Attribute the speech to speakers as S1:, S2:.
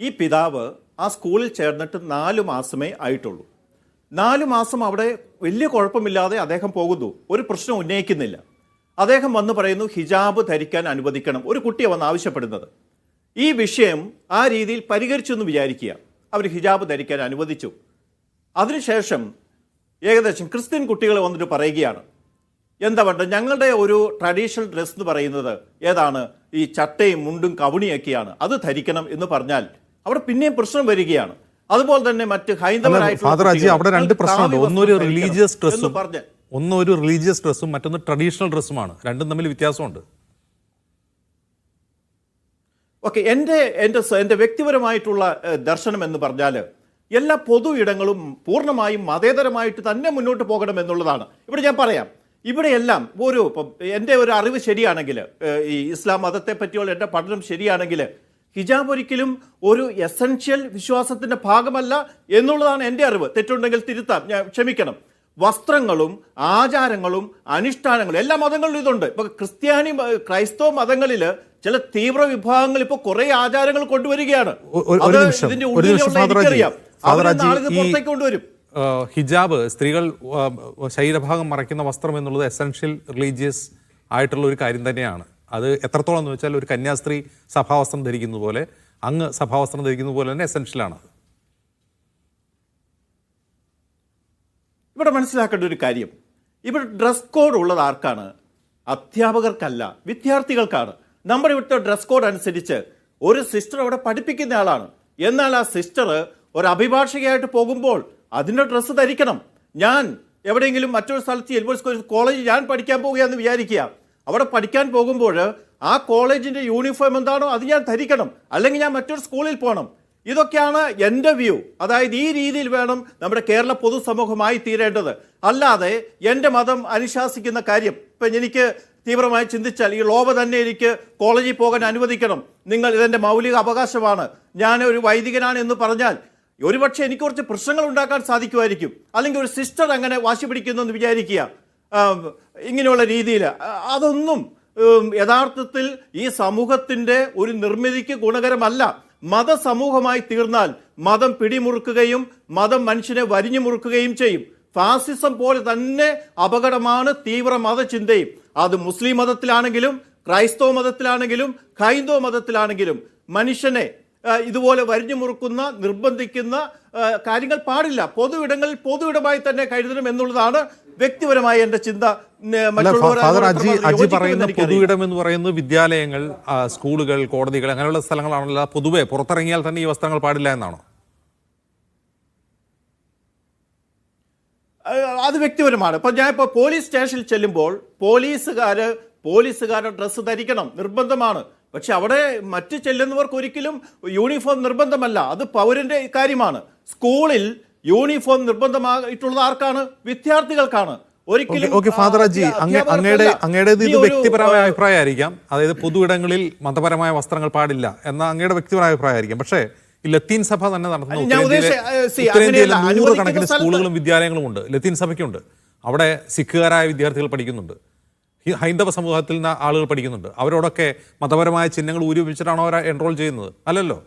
S1: ഈ പിതാവ് ആ സ്കൂളിൽ ചേർന്നിട്ട് 4 മാസമേ ആയിട്ടുള്ളൂ. 4 മാസം അവിടെ വലിയ കുഴപ്പമില്ലാതെ അദ്ദേഹം പോകുന്നു, ഒരു പ്രശ്നം ഉന്നയിക്കുന്നില്ല. അദ്ദേഹം വന്ന് പറയുന്നു ഹിജാബ് ധരിക്കാൻ അനുവദിക്കണം. ഒരു കുട്ടിയെ വന്ന് ആവശ്യപ്പെടുന്നത്. ഈ വിഷയം ആ രീതിയിൽ പരിഹരിച്ചു എന്ന് വിചാരിക്കുക. അവർ ഹിജാബ് ധരിക്കാൻ അനുവദിച്ചു. അതിനുശേഷം ഏകദേശം ക്രിസ്ത്യൻ കുട്ടികൾ വന്നിട്ട് പറയുകയാണ്, എന്താ വേണ്ടത്, ഞങ്ങളുടെ ഒരു ട്രഡീഷണൽ ഡ്രസ് എന്ന് പറയുന്നത് ഏതാണ്, ഈ ചട്ടയും മുണ്ടും കവണിയൊക്കെയാണ്, അത് ധരിക്കണം എന്ന് പറഞ്ഞാൽ അവിടെ പിന്നെയും പ്രശ്നം വരികയാണ്. അതുപോലെ തന്നെ മറ്റ്
S2: അവിടെ രണ്ട് പ്രശ്നമുണ്ട്. ഒന്നൊരു റിലീജിയസ് ഡ്രസ്സും മറ്റൊന്ന് ട്രഡീഷണൽ ഡ്രസ്സുമാണ്. രണ്ടും തമ്മിൽ വ്യത്യാസമുണ്ട്.
S1: ഓക്കെ, എൻ്റെ വ്യക്തിപരമായിട്ടുള്ള ദർശനം എന്ന് പറഞ്ഞാൽ എല്ലാ പൊതു ഇടങ്ങളും പൂർണ്ണമായും മതേതരമായിട്ട് തന്നെ മുന്നോട്ട് പോകണം എന്നുള്ളതാണ്. ഇവിടെ ഞാൻ പറയാം, ഇവിടെയെല്ലാം എൻ്റെ ഒരു അറിവ് ശരിയാണെങ്കിൽ, ഈ ഇസ്ലാം മതത്തെ പറ്റിയുള്ള എൻ്റെ പഠനം ശരിയാണെങ്കിൽ, ഹിജാബ് ഒരിക്കലും ഒരു എസൻഷ്യൽ വിശ്വാസത്തിൻ്റെ ഭാഗമല്ല എന്നുള്ളതാണ് എൻ്റെ അറിവ്. തെറ്റുണ്ടെങ്കിൽ തിരുത്താം, ഞാൻ ക്ഷമിക്കണം. വസ്ത്രങ്ങളും ആചാരങ്ങളും അനുഷ്ഠാനങ്ങളും എല്ലാ മതങ്ങളിലും ഇതുണ്ട്. ഇപ്പോൾ ക്രൈസ്തവ മതങ്ങളിൽ ചില തീവ്ര വിഭാഗങ്ങൾ ഇപ്പോൾ കുറെ ആചാരങ്ങൾ കൊണ്ടുവരികയാണ്. കൊണ്ടുവരും.
S2: ഹിജാബ്, സ്ത്രീകൾ ശരീരഭാഗം മറയ്ക്കുന്ന വസ്ത്രം എന്നുള്ളത് എസൻഷ്യൽ റിലീജിയസ് ആയിട്ടുള്ള ഒരു കാര്യം തന്നെയാണ്. അത് എത്രത്തോളം എന്ന് വെച്ചാൽ ഒരു കന്യാസ്ത്രീ സഭാവസ്ത്രം ധരിക്കുന്നത് പോലെ, അങ്ങ് സഭാവസ്ത്രം ധരിക്കുന്നത് പോലെ തന്നെ എസൻഷ്യലാണ്.
S1: ഇവിടെ മനസ്സിലാക്കേണ്ട ഒരു കാര്യം, ഇവിടെ ഡ്രസ് കോഡ് ഉള്ളത് ആർക്കാണ്? അധ്യാപകർക്കല്ല, വിദ്യാർത്ഥികൾക്കാണ്. നമ്മുടെ ഇവിടുത്തെ ഡ്രസ് കോഡ് അനുസരിച്ച് ഒരു സിസ്റ്റർ അവിടെ പഠിപ്പിക്കുന്ന ആളാണ്. എന്നാൽ ആ സിസ്റ്റർ ഒരു അഭിഭാഷകയായിട്ട് പോകുമ്പോൾ അതിൻ്റെ ഡ്രസ്സ് ധരിക്കണം. ഞാൻ എവിടെയെങ്കിലും മറ്റൊരു സ്ഥലത്ത് എൽബോഴ്സ് കോളേജിൽ ഞാൻ പഠിക്കാൻ പോവുകയെന്ന് വിചാരിക്കുക. അവിടെ പഠിക്കാൻ പോകുമ്പോൾ ആ കോളേജിൻ്റെ യൂണിഫോം എന്താണോ അത് ഞാൻ ധരിക്കണം, അല്ലെങ്കിൽ ഞാൻ മറ്റൊരു സ്കൂളിൽ പോകണം. ഇതൊക്കെയാണ് എൻ്റെ വ്യൂ. അതായത് ഈ രീതിയിൽ വേണം നമ്മുടെ കേരള പൊതുസമൂഹമായി തീരേണ്ടത്. അല്ലാതെ എൻ്റെ മതം അനുശാസിക്കുന്ന കാര്യം ഇപ്പം എനിക്ക് തീവ്രമായി ചിന്തിച്ചാൽ ഈ ലോബ തന്നെ എനിക്ക് കോളേജിൽ പോകാൻ അനുവദിക്കണം, നിങ്ങൾ ഇതെൻ്റെ മൗലിക അവകാശമാണ്, ഞാൻ ഒരു വൈദികനാണ് എന്ന് പറഞ്ഞാൽ ഒരുപക്ഷെ എനിക്ക് കുറച്ച് പ്രശ്നങ്ങൾ ഉണ്ടാക്കാൻ സാധിക്കുമായിരിക്കും. അല്ലെങ്കിൽ ഒരു സിസ്റ്റർ അങ്ങനെ വാശി പിടിക്കുന്നു എന്ന് വിചാരിക്കുക, ഇങ്ങനെയുള്ള രീതിയിൽ അതൊന്നും യഥാർത്ഥത്തിൽ ഈ സമൂഹത്തിൻ്റെ ഒരു നിർമ്മിതിക്ക് ഗുണകരമല്ല. മതസമൂഹമായി തീർന്നാൽ മതം പിടിമുറുക്കുകയും മതം മനുഷ്യനെ വരിഞ്ഞു മുറുക്കുകയും ചെയ്യും. ഫാസിസം പോലെ തന്നെ അപകടമാണ് തീവ്ര മതചിന്തയും. അത് മുസ്ലിം മതത്തിലാണെങ്കിലും ക്രൈസ്തവ മതത്തിലാണെങ്കിലും ഹൈന്ദവ മതത്തിലാണെങ്കിലും മനുഷ്യനെ ഇതുപോലെ വരിഞ്ഞു മുറുക്കുന്ന നിർബന്ധിക്കുന്ന കാര്യങ്ങൾ പാടില്ല. പൊതു ഇടങ്ങളിൽ പൊതു ഇടമായി തന്നെ കരുതണം എന്നുള്ളതാണ് വ്യക്തിപരമായ എൻ്റെ ചിന്ത.
S2: പൊതു ഇടം എന്ന് പറയുന്നത് വിദ്യാലയങ്ങൾ, സ്കൂളുകൾ, കോടതികൾ അങ്ങനെയുള്ള സ്ഥലങ്ങളാണല്ലോ. പൊതുവെ പുറത്തിറങ്ങിയാൽ തന്നെ ഈ വസ്ത്രങ്ങൾ പാടില്ല എന്നാണോ?
S1: അത് വ്യക്തിപരമാണ്. ഇപ്പം ഞാൻ ഇപ്പോൾ പോലീസ് സ്റ്റേഷനിൽ ചെല്ലുമ്പോൾ പോലീസുകാരുടെ ഡ്രസ്സ് ധരിക്കണം, നിർബന്ധമാണ്. പക്ഷെ അവിടെ മറ്റ് ചെല്ലുന്നവർക്ക് ഒരിക്കലും യൂണിഫോം നിർബന്ധമല്ല, അത് പൗരന്റെ കാര്യമാണ്. സ്കൂളിൽ യൂണിഫോം നിർബന്ധമായിട്ടുള്ളത് ആർക്കാണ്? വിദ്യാർത്ഥികൾക്കാണ്. ഒരിക്കലും
S2: അങ്ങയുടെ ഇത് വ്യക്തിപരമായ അഭിപ്രായമായിരിക്കാം. അതായത് പൊതു ഇടങ്ങളിൽ മതപരമായ വസ്ത്രങ്ങൾ പാടില്ല എന്ന അങ്ങയുടെ വ്യക്തിപരമായ അഭിപ്രായമായിരിക്കും. പക്ഷേ ഈ ലത്തീൻ സഭ തന്നെ നടത്തുന്ന ഉത്തരേന്ത്യയിലെ 100 കണക്കിന് സ്കൂളുകളും വിദ്യാലയങ്ങളും ഉണ്ട്. ലത്തീൻ സഭയ്ക്കുണ്ട്. അവിടെ സിഖുകാരായ വിദ്യാർത്ഥികൾ പഠിക്കുന്നുണ്ട്, ഹൈന്ദവ സമൂഹത്തിൽ നിന്ന് ആളുകൾ പഠിക്കുന്നുണ്ട്. അവരോടൊക്കെ മതപരമായ ചിഹ്നങ്ങൾ ഊരി വെച്ചിട്ടാണോ അവർ എൻറോൾ ചെയ്യുന്നത്? അല്ലല്ലോ.